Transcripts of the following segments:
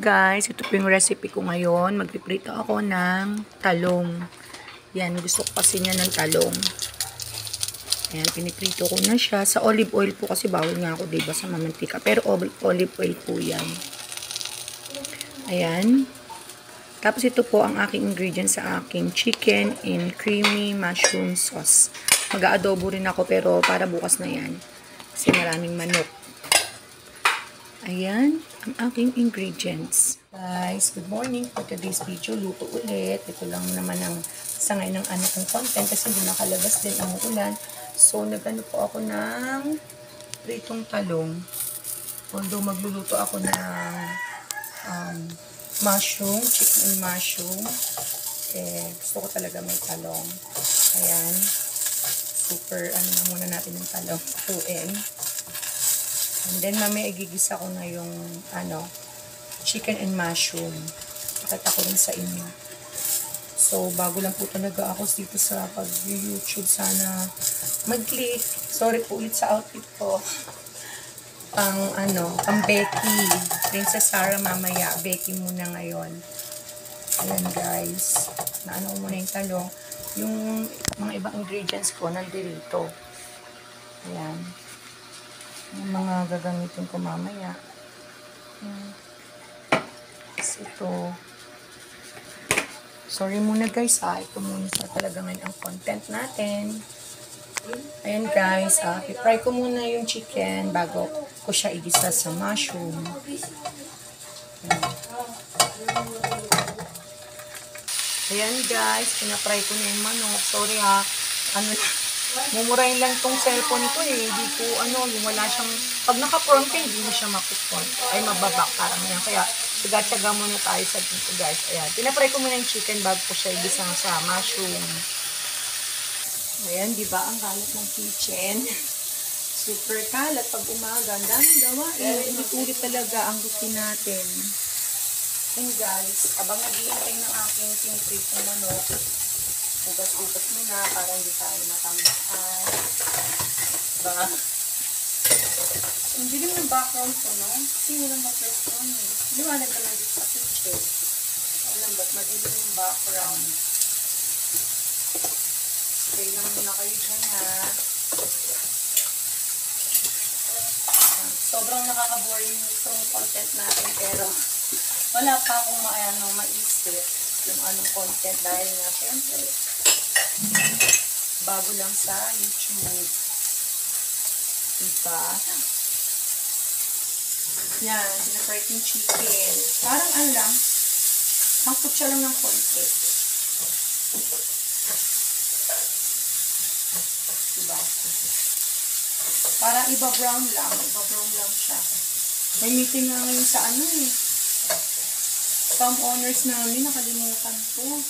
guys, ito po yung recipe ko ngayon. Magpiprito ako ng talong. Yan, gusto ko kasi niya ng talong. Ayan, piniprito ko na siya. Sa olive oil po kasi bawal nga ako, diba, sa mamantika. Pero olive oil po yan. Ayan. Tapos ito po ang aking ingredients sa aking chicken and creamy mushroom sauce. Mag-aadobo rin ako pero para bukas na yan. Kasi maraming manok. Ayan, ang aking ingredients. Guys, good morning. For today's video, luto ulit. Ito lang naman ang sangay ng ano kong content kasi hindi nakalabas din ang ulan. So, nagano po ako ng pritong talong. Although magluluto ako ng mushroom, chicken and mushroom. Gusto ko talaga may talong. Ayan. Super, ano na muna natin yung talong. Tuin. And then, mamaya igigisa ko na yung, chicken and mushroom. Pakita ko rin sa inyo. So, bago lang po talaga ako dito sa pag-YouTube. Sana mag-click. Sorry po ulit sa outfit ko. Pang Becky. Princess Sarah mamaya. Becky muna ngayon. Ayan, guys. Naano ko muna yung talong. Yung mga ibang ingredients ko, nandito. Ayan. Yung mga gagamitin ko mamaya. Ito. Sorry muna guys ito muna talaga ngayon ang content natin. Ayan guys, i-fry ko muna yung chicken bago ko siya igisa sa mushroom. Ayan guys, pinafry ko na yung manok. Sorry mumurahin lang tong cellphone nito hindi ko yung wala siyang, pag naka-front ka, hindi mo siya makuspon. Ay mababa, parang yan. Kaya, tiga-tiyaga muna tayo sa dito guys. Ayan, pinapray ko muna yung chicken bago ko siya igisang sa mushroom. Ayan, di ba ang kalat ng kitchen? Super kalat pag umaga. Ang daming gawain. Ulit-ulit talaga ang routine natin. And guys, abang naghihintay ng aking pinipritong manok, ugas-ugas muna para hindi tayo matambakan. Diba? Ang dilim ng background ko, no? Kasi walang ma-first one eh. Liwanag ka na dito sa kitchen. Alam ba't madilim yung background? Spray lang muna kayo dyan ha. Sobrang nakaka-boring yung content natin pero wala pa akong maisip yung anong content dahil nga syempre bago lang sa YouTube. Diba? Yan, pinafry yung chicken. Parang lang, mangkot siya lang ng konti. Diba? Para iba-brown lang siya. May meeting nga ngayon sa farm owners namin, nakalimutan ko.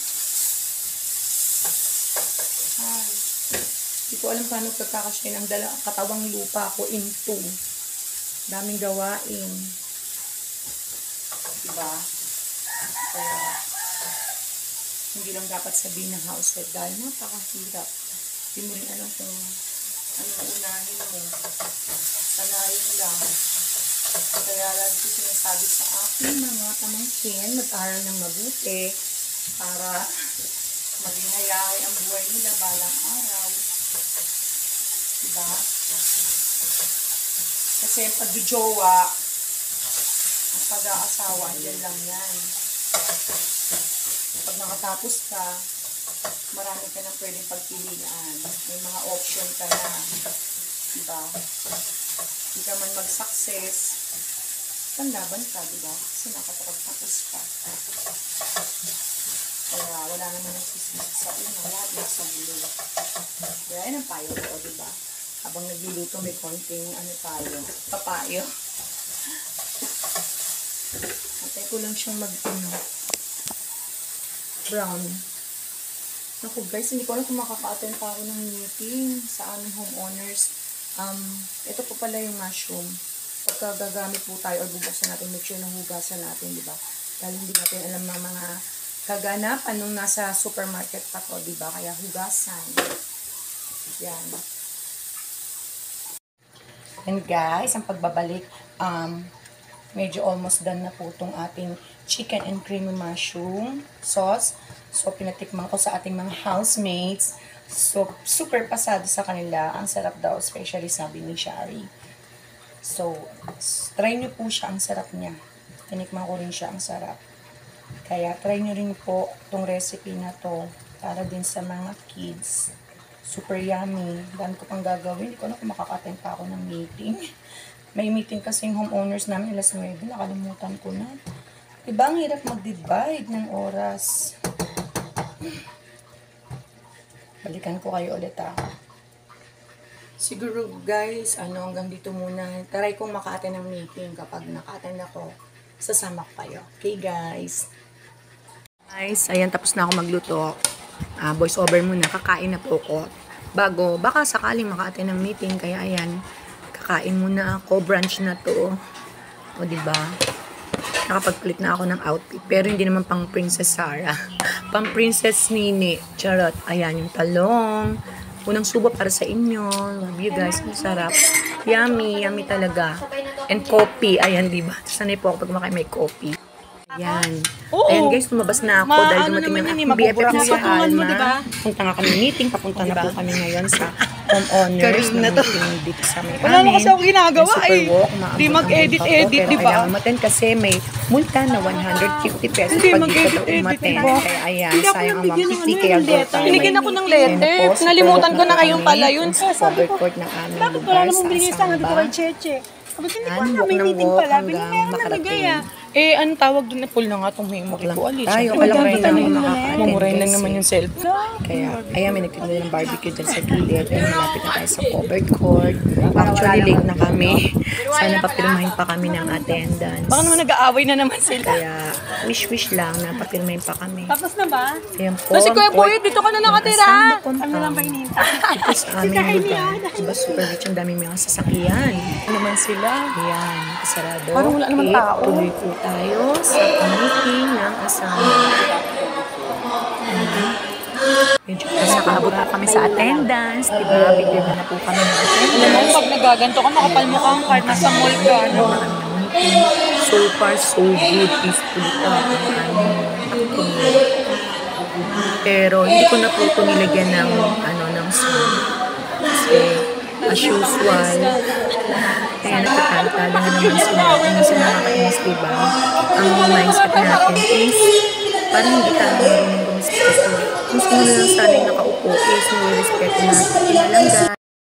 Hindi ko alam paano pagkakasya ng katawang lupa ko into. Daming gawain. Diba? Kaya, hindi lang dapat sabihin ng housewife dahil napakahirap. Hindi mo rin alam kung anong unahin mo. Sanayin lang. Kaya lagi ko sinasabi sa akin mga pamangkin, mag-aral ng mabuti para maging hayahay ang buhay nila balang araw. Diba? Kasi ang pag-jowa, ang pag-aasawa, yan lang yan. Pag nakatapos ka, marami ka nang pwedeng pagpilian. May mga option ka na. Diba? Hindi ka man mag-success, panlaban ka, diba? Kasi nakapagtapos ka. Kaya wala naman nagsisisi sa una, lahat nasa gulo. Kaya yan ang payo ko, diba? Habang nagluluto, may konting papayo. Atay ko lang siyang brown. Naku guys, hindi ko alam kung makaka-attend pa ako ng meeting sa aming homeowners. Ito po pala yung mushroom. Pagka gagamit po tayo o bubuksan natin, make sure na hugasan natin, diba? Dahil hindi natin alam mga kaganapan nung nasa supermarket pa to, diba? Kaya hugasan. Yan. And guys, ang pagbabalik, medyo almost done na po itong ating chicken and creamy mushroom sauce. So, pinatikman ko sa ating mga housemates. So, super pasado sa kanila. Ang sarap daw, especially sabi ni Shari. So, try nyo po siya. Ang sarap niya. Tinikman ko rin siya. Ang sarap. Kaya, try nyo rin po itong recipe na to para din sa mga kids. Super yummy. Dami ko pang gagawin. Hindi ko na kung makaka-attend pa ako ng meeting. May meeting kasi yung homeowners namin alas 9. Nakalimutan ko na. Diba ang hirap mag-divide ng oras? Balikan ko kayo ulit Siguro guys, hanggang dito muna. Try kong maka-attend ng meeting. Kapag naka-attend ako, sasama ko kayo. Okay guys? Guys, ayan, tapos na ako magluto. Voice over muna. Kakain na po ako. Baka sakaling maka-attend ng meeting. Kaya ayan, kakain muna ako. Brunch na to. O diba? Nakapagpalit na ako ng outfit. Pero hindi naman pang Princess Sarah. Pang Princess Nini. Charot. Ayan yung talong. Unang subo para sa inyo. Love you guys. Ang sarap. Yummy. Yummy talaga. And coffee. Ayan, diba? Sanay po ako pag makain may coffee. Ayan. Ayan guys, lumabas na ako dahil dumating ng aking BFF na si Alma. Punta nga kami meeting. Papunta na po kami ngayon sa homeowners na meeting dito sa may amin. Wala na kasi ako ginagawa Di mag-edit-edit, di ba? Kailangan umaten kasi may multa na 150 pesos pag di ka umaten. Kaya ayan, sayang ang 150 kaya go tayo. Binigyan ako ng letter. Nalimutan ko na ngayon pala yun. Covered court ng aming Bakit lugar wala namang sa binigay sa akin dito Samba. kay Cheche? Sabi ko, hindi ko alam, Walk may ng meeting walk pala. hanggang Binigay na nabigay makarating. anong tawag doon na pool na nga itong may makikualit. Tayo, alam ko na yung makaka-attend. Mumurahin lang kasi. naman yung cellphone. Kaya, ayan, may nagtinda ng barbecue dyan sa gilid. Ay, malapit na tayo sa covered court. Actually, late na kami. Sana papirmahin pa kami ng attendance. Baka naman nag-aaway na naman sila. Kaya, wish-wish lang na papirmahin pa kami. Tapos na ba? Ayan po. Kasi Kuya Boy, dito ka na nakatira. Ano lang ba ito sa aming lugar. Diba, super rich. Ang daming mga sasakyan. Naman sila. Ayan, sarado. Parang wala naman tao. Tuloy po tayo sa meeting ng asawa. Medyo nakaabot na kami sa attendance. Diba, bigyan na po kami ng Alam mo, attendance. pag nagaganto ka, makapalmukha ang card, nasa mall ka. No? So far, so good. Peaceful ito. Pero, hindi ko na po ito nilagyan ng, ng sound. Kasi, as usual, kaya nagtatalo na naman sila. Kung sa nakakainis, diba? Ang mindset natin is, parang hindi tayo marunong rumispeto. Kung sino na lang sana yung nakaupo is, nire-respeto natin. Yun lang guys.